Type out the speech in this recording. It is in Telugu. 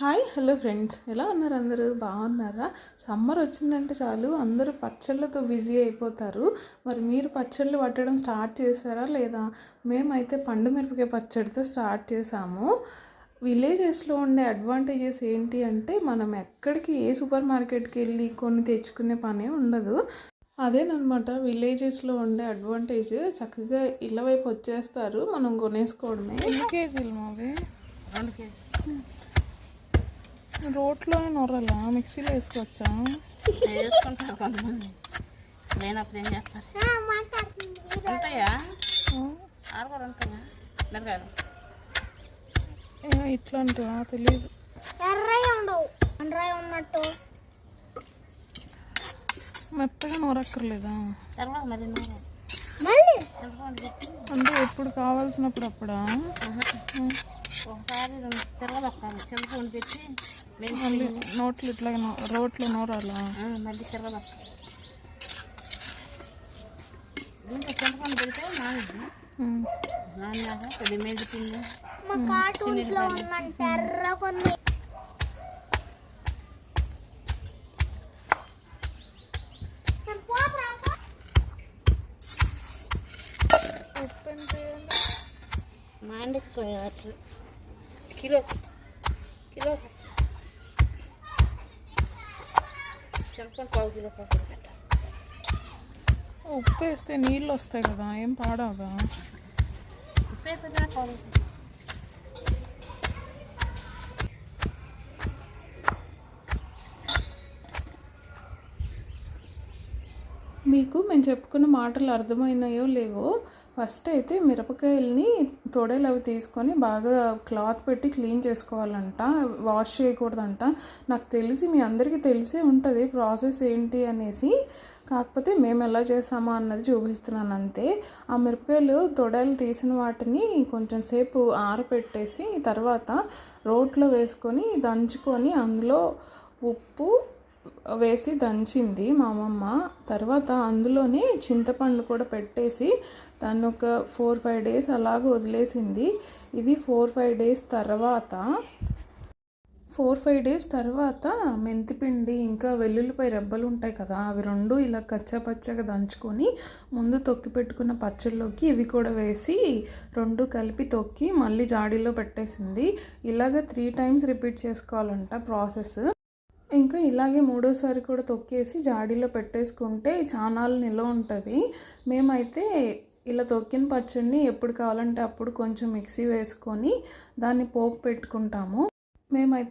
హాయ్ హలో ఫ్రెండ్స్, ఎలా ఉన్నారు? అందరూ బాగున్నారా? సమ్మర్ వచ్చిందంటే చాలు అందరూ పచ్చళ్ళతో బిజీ అయిపోతారు. మరి మీరు పచ్చళ్ళు పట్టడం స్టార్ట్ చేశారా లేదా? మేమైతే పండు మిరపకాయ పచ్చడితో స్టార్ట్ చేసాము. విలేజెస్లో ఉండే అడ్వాంటేజెస్ ఏంటి అంటే మనం ఎక్కడికి ఏ సూపర్ మార్కెట్కి వెళ్ళి కొన్ని తెచ్చుకునే పనే ఉండదు. అదేనమాట విలేజెస్లో ఉండే అడ్వాంటేజ్. చక్కగా ఇళ్ళ వైపు వచ్చేస్తారు, మనం కొనేసుకోవడమే. 2 కేజీలు మావి 2 కేజీ రోట్లో నొరలా మిక్సీలో వేసుకోవచ్చా? వేసుకుంటారు కొంతమంది, లేనప్పుడు ఏం చేస్తారు? ఉంటాయా? ఆరు కూడా ఉంటాయా మిరకాయలు? ఇట్లాంటివా తెలీదు. మెత్తగా నూరక్కర్లేదా? తర్వాత మరి అంటే ఎప్పుడు కావాల్సినప్పుడు అప్పుడా? ఒకసారి తిరగబెట్టాలి, చింతపండు పెట్టి మళ్ళీ నోట్లు ఇట్లా రోట్లో నూరాలా? మళ్ళీ తిరగబెట్టాలి. దీంట్లో చింతపండు పెడితే నానిద్ది. నాన్నాక కొద్ది మేది పిండి మా ఇంటికి పోయవచ్చు. కిలో ఖర్చు చింతపండు 1/4 కిలో పక్కన పెట్టాలి. ఉప్పు వేస్తే నీళ్ళు వస్తాయి కదా, ఏం పాడవా? ఉప్పు వేస్తే పాడు. మీకు మేము చెప్పుకున్న మాటలు అర్థమైనాయో లేవో, ఫస్ట్ అయితే మిరపకాయలని తొడలు అవి తీసుకొని బాగా క్లాత్ పెట్టి క్లీన్ చేసుకోవాలంట, వాష్ చేయకూడదంట. నాకు తెలిసి మీ అందరికీ తెలిసే ఉంటుంది ప్రాసెస్ ఏంటి అనేసి, కాకపోతే మేము ఎలా చేసామో అన్నది చూపిస్తున్నాను అంతే. ఆ మిరపకాయలు తొడలు తీసిన వాటిని కొంచెం సేపు ఆరపెట్టేసి తర్వాత రోట్లో వేసుకొని దంచుకొని అందులో ఉప్పు వేసి దంచింది మా అమ్మమ్మ. తర్వాత అందులోనే చింతపండు కూడా పెట్టేసి దాన్ని ఒక 4-5 డేస్ అలాగ వదిలేసింది. ఇది 4-5 డేస్ తర్వాత మెంతిపిండి ఇంకా వెల్లుల్లిపై రెబ్బలు ఉంటాయి కదా, అవి రెండు ఇలా కచ్చాపచ్చగా దంచుకొని ముందు తొక్కి పెట్టుకున్న పచ్చళ్ళలోకి ఇవి కూడా వేసి రెండు కలిపి తొక్కి మళ్ళీ జాడీలో పెట్టేసింది. ఇలాగ 3 టైమ్స్ రిపీట్ చేసుకోవాలంట ప్రాసెస్. ఇంకా ఇలాగే 3వసారి కూడా తొక్కేసి జాడీలో పెట్టేసుకుంటే చాలా నిల్వ ఉంటుంది. మేమైతే ఇలా తొక్కిన పచ్చడిని ఎప్పుడు కావాలంటే అప్పుడు కొంచెం మిక్సీ వేసుకొని దాన్ని పోపు పెట్టుకుంటాము. మేమైతే